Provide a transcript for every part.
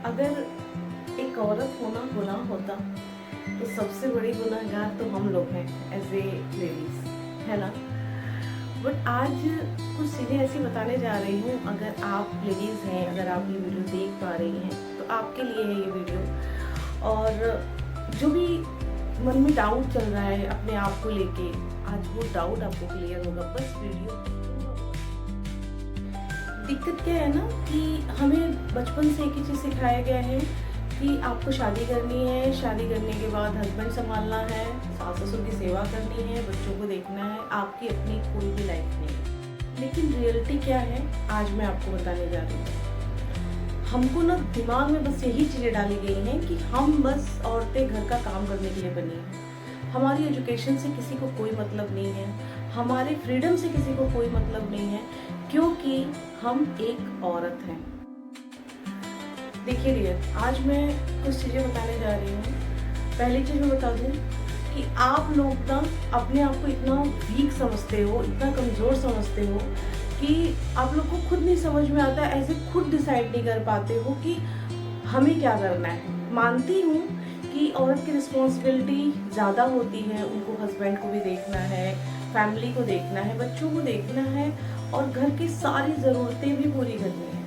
अगर एक औरत होना गुनाह होता तो सबसे बड़ी गुनहगार तो हम लोग हैं एज ए लेडीज, है ना। बट आज कुछ चीज़ें ऐसी बताने जा रही हूँ, अगर आप लेडीज़ हैं, अगर आप ये वीडियो देख पा रही हैं तो आपके लिए है ये वीडियो। और जो भी मन में डाउट चल रहा है अपने आप को लेके, आज वो डाउट आपको क्लियर होगा बस वीडियो। दिक्कत क्या है ना कि हमें बचपन से एक ही चीज़ सिखाया गया है कि आपको शादी करनी है, शादी करने के बाद हस्बैंड संभालना है, सास ससुर की सेवा करनी है, बच्चों को देखना है, आपकी अपनी कोई भी लाइफ नहीं है। लेकिन रियलिटी क्या है आज मैं आपको बताने जा रही हूँ। हमको ना दिमाग में बस यही चीज़ें डाली गई हैं कि हम बस औरतें घर का काम करने के लिए बनी हैं। हमारी एजुकेशन से किसी को कोई मतलब नहीं है, हमारे फ्रीडम से किसी को कोई मतलब नहीं है, क्योंकि हम एक औरत हैं। देखिए डियर, आज मैं कुछ चीज़ें बताने जा रही हूँ। पहली चीज़ मैं बता दूँ कि आप लोग ना अपने आप को इतना वीक समझते हो, इतना कमज़ोर समझते हो कि आप लोग को खुद नहीं समझ में आता, ऐसे खुद डिसाइड नहीं कर पाते हो कि हमें क्या करना है। मानती हूँ कि औरत की रिस्पॉन्सिबिलिटी ज़्यादा होती है, उनको हस्बैंड को भी देखना है, फैमिली को देखना है, बच्चों को देखना है और घर की सारी ज़रूरतें भी पूरी करनी है,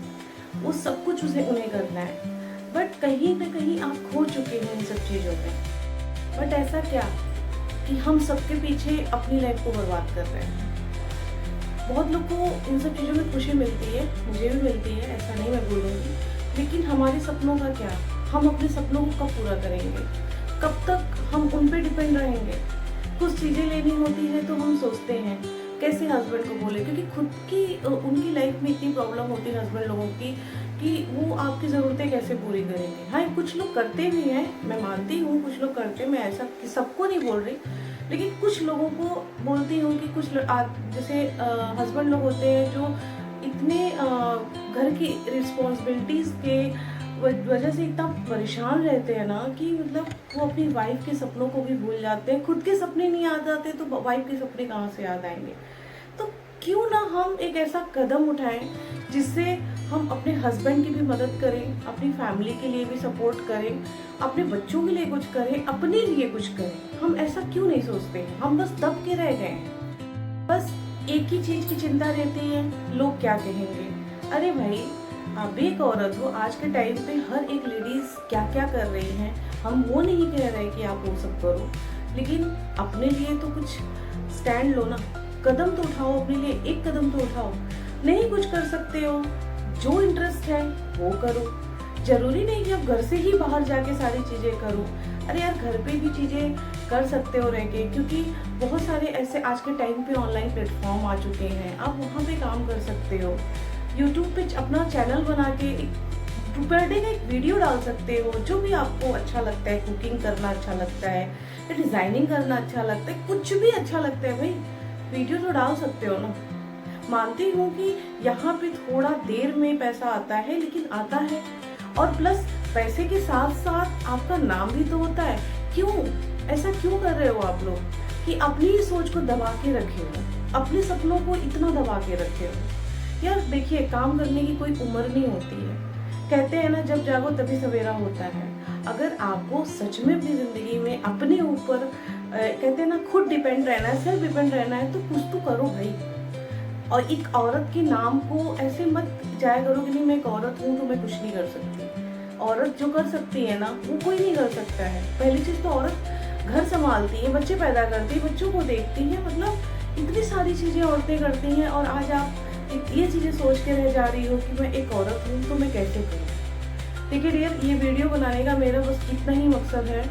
वो सब कुछ उन्हें करना है। बट कहीं ना कहीं आप खो चुके हैं इन सब चीज़ों में। बट ऐसा क्या कि हम सबके पीछे अपनी लाइफ को बर्बाद कर रहे हैं। बहुत लोग को इन सब चीज़ों में खुशी मिलती है, मुझे भी मिलती है, ऐसा नहीं मैं बोलूँगी। लेकिन हमारे सपनों का क्या? हम अपने सपनों को कब पूरा करेंगे? कब तक हम उन पे डिपेंड रहेंगे? कुछ चीज़ें लेनी होती है तो हम सोचते हैं कैसे हस्बैंड को बोले, क्योंकि खुद की उनकी लाइफ में इतनी प्रॉब्लम होती है हस्बैंड लोगों की कि वो आपकी ज़रूरतें कैसे पूरी करेंगे। हाँ, कुछ लोग करते भी हैं, मैं मानती हूँ कुछ लोग करते हैं, मैं ऐसा कि सबको नहीं बोल रही, लेकिन कुछ लोगों को बोलती हूँ कि कुछ जैसे हस्बैंड लोग होते हैं जो इतने घर की रिस्पॉन्सिबिलिटीज़ के वजह से इतना परेशान रहते हैं ना कि मतलब वो अपनी वाइफ के सपनों को भी भूल जाते हैं। खुद के सपने नहीं याद आते तो वाइफ के सपने कहाँ से याद आएंगे। तो क्यों ना हम एक ऐसा कदम उठाएं जिससे हम अपने हस्बैंड की भी मदद करें, अपनी फैमिली के लिए भी सपोर्ट करें, अपने बच्चों के लिए कुछ करें, अपने लिए कुछ करें। हम ऐसा क्यों नहीं सोचते हैं? हम बस दब के रह गए हैं। बस एक ही चीज़ की चिंता रहती है, लोग क्या कहेंगे। अरे भाई, आप भी एक औरत हो, आज के टाइम पे हर एक लेडीज क्या क्या कर रही हैं, हम वो नहीं कह रहे कि आप वो सब करो, लेकिन अपने लिए तो कुछ स्टैंड लो ना, कदम तो उठाओ, अपने लिए एक कदम तो उठाओ। नहीं कुछ कर सकते हो, जो इंटरेस्ट है वो करो। जरूरी नहीं कि आप घर से ही बाहर जाके सारी चीजें करो। अरे यार, घर पे भी चीजें कर सकते हो रह के, क्योंकि बहुत सारे ऐसे आज के टाइम पे ऑनलाइन प्लेटफॉर्म आ चुके हैं, आप वहाँ पे काम कर सकते हो। यूट्यूब पे अपना चैनल बना के पर डे का एक वीडियो डाल सकते हो, जो भी आपको अच्छा लगता है। कुकिंग करना अच्छा लगता है या डिजाइनिंग करना अच्छा लगता है, कुछ भी अच्छा लगता है भाई, वीडियो तो डाल सकते हो ना। मानती हूँ कि यहाँ पे थोड़ा देर में पैसा आता है, लेकिन आता है। और प्लस पैसे के साथ साथ आपका नाम भी तो होता है। क्यों ऐसा क्यों कर रहे हो आप लोग कि अपनी ही सोच को दबा के रखे हो, अपने सपनों को इतना दबा के रखे हो। यार देखिए, काम करने की कोई उम्र नहीं होती है। कहते हैं ना, जब जागो तभी सवेरा होता है। अगर आपको सच में अपनी जिंदगी में अपने ऊपर कहते हैं ना खुद डिपेंड रहना है, सेल्फ डिपेंड रहना है, तो कुछ तो करो भाई। और एक औरत के नाम को ऐसे मत जाया करो कि नहीं मैं एक औरत हूँ तो मैं कुछ नहीं कर सकती। औरत जो कर सकती है ना वो कोई नहीं कर सकता है। पहली चीज तो औरत घर संभालती है, बच्चे पैदा करती है, बच्चों को देखती है, मतलब इतनी सारी चीजें औरतें करती हैं। और आज आप ये चीजें सोच के रह जा रही हो कि मैं एक औरत हूँ तो मैं कैसे करूँ। देखिए डियर, ये वीडियो बनाने का मेरा बस इतना ही मकसद है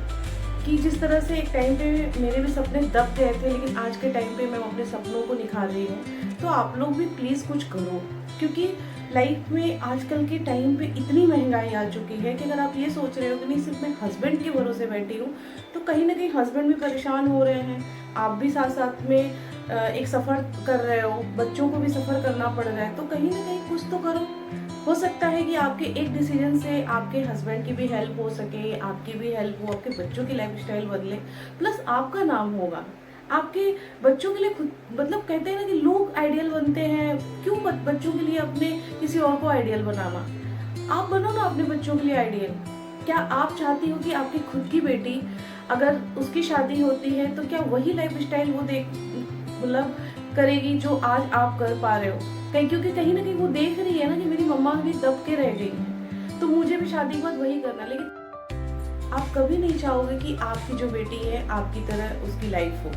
कि जिस तरह से एक टाइम पे मेरे भी सपने दब गए थे, लेकिन आज के टाइम पे मैं अपने सपनों को निखार रही हूँ, तो आप लोग भी प्लीज़ कुछ करो। क्योंकि लाइफ में आजकल के टाइम पे इतनी महंगाई आ चुकी है कि अगर आप ये सोच रहे हो कि नहीं सिर्फ मैं हस्बैंड के भरोसे बैठी हूँ, तो कहीं ना कहीं हस्बैंड भी परेशान हो रहे हैं, आप भी साथ साथ में एक सफ़र कर रहे हो, बच्चों को भी सफ़र करना पड़ रहा है, तो कहीं ना कहीं कुछ तो करो। हो सकता है कि आपके एक डिसीजन से आपके हस्बैंड की भी हेल्प हो सके, आपकी भी हेल्प हो, आपके बच्चों की लाइफस्टाइल बदले, प्लस आपका नाम होगा। आपके बच्चों के लिए खुद, मतलब कहते हैं ना कि लोग आइडियल बनते हैं, क्यों बच्चों के लिए अपने किसी और को आइडियल बनाना। आप बनो ना अपने बच्चों के लिए आइडियल। क्या आप चाहती हो कि आपकी खुद की बेटी अगर उसकी शादी होती है तो क्या वही लाइफ स्टाइल वो देख मतलब करेगी जो आज आप कर पा रहे हो? कहीं क्योंकि कहीं ना कहीं वो देख रही है ना कि मेरी मम्मा भी दब के रह गई है, तो मुझे भी शादी के बाद वही करना। लेकिन आप कभी नहीं चाहोगे कि आपकी जो बेटी है आपकी तरह उसकी लाइफ हो,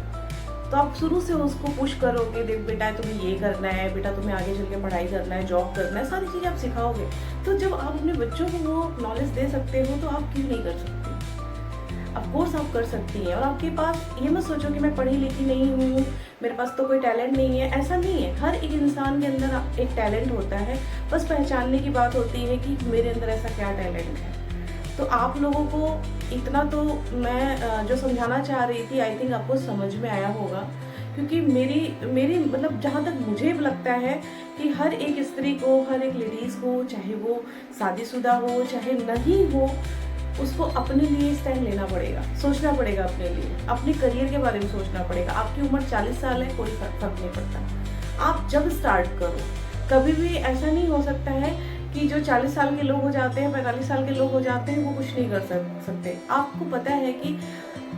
तो आप शुरू से उसको पुश करोगे, देख बेटा तुम्हें ये करना है, बेटा तुम्हें आगे चल के पढ़ाई करना है, जॉब करना है, सारी चीज़ें आप सिखाओगे। तो जब आप अपने बच्चों को वो नॉलेज दे सकते हो तो आप क्यों नहीं कर सकते? ऑफ कोर्स आप कर सकती हैं। और आपके पास ये मत सोचो कि मैं पढ़ी लिखी नहीं हूँ, मेरे पास तो कोई टैलेंट नहीं है, ऐसा नहीं है। हर एक इंसान के अंदर एक टैलेंट होता है, बस पहचानने की बात होती है कि मेरे अंदर ऐसा क्या टैलेंट है। तो आप लोगों को इतना तो मैं जो समझाना चाह रही थी, आई थिंक आपको समझ में आया होगा। क्योंकि मेरी मतलब जहाँ तक मुझे लगता है कि हर एक स्त्री को, हर एक लेडीज़ को, चाहे वो शादीशुदा हो चाहे नहीं हो, उसको अपने लिए स्टैंड लेना पड़ेगा, सोचना पड़ेगा अपने लिए, अपने करियर के बारे में सोचना पड़ेगा। आपकी उम्र 40 साल है, कोई फर्क नहीं पड़ता। आप जब स्टार्ट करो, कभी भी ऐसा नहीं हो सकता है कि जो 40 साल के लोग हो जाते हैं, 45 साल के लोग हो जाते हैं, वो कुछ नहीं कर सकते। आपको पता है कि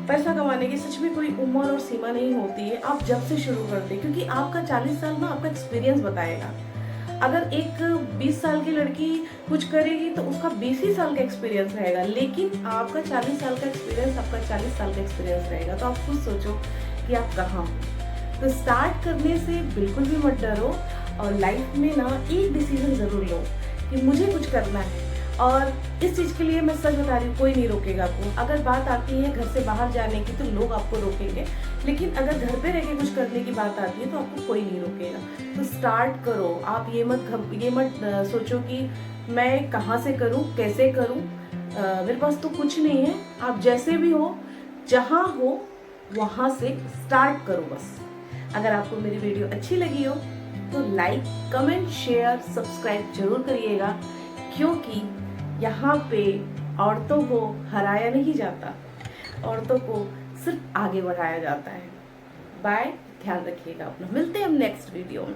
पैसा कमाने की सच में कोई उम्र और सीमा नहीं होती है। आप जब से शुरू कर दें, क्योंकि आपका 40 साल ना आपका एक्सपीरियंस बताएगा। अगर एक 20 साल की लड़की कुछ करेगी तो उसका 20 ही साल का एक्सपीरियंस रहेगा, लेकिन आपका 40 साल का एक्सपीरियंस आपका 40 साल का एक्सपीरियंस रहेगा। तो आप खुद सोचो कि आप कहाँ हो। तो स्टार्ट करने से बिल्कुल भी मत डरो, और लाइफ में ना एक डिसीजन ज़रूर लो कि मुझे कुछ करना है। और इस चीज़ के लिए मैं सच बता रही हूँ, कोई नहीं रोकेगा आपको। अगर बात आती है घर से बाहर जाने की तो लोग आपको रोकेंगे, लेकिन अगर घर पे रह के कुछ करने की बात आती है तो आपको कोई नहीं रोकेगा। तो स्टार्ट करो। आप ये मत सोचो कि मैं कहाँ से करूँ, कैसे करूँ, मेरे पास तो कुछ नहीं है। आप जैसे भी हो, जहाँ हो, वहाँ से स्टार्ट करो बस। अगर आपको मेरी वीडियो अच्छी लगी हो तो लाइक, कमेंट, शेयर, सब्सक्राइब जरूर करिएगा, क्योंकि यहाँ पे औरतों को हराया नहीं जाता, औरतों को सिर्फ आगे बढ़ाया जाता है। बाय, ध्यान रखिएगा अपना। मिलते हैं हम नेक्स्ट वीडियो में।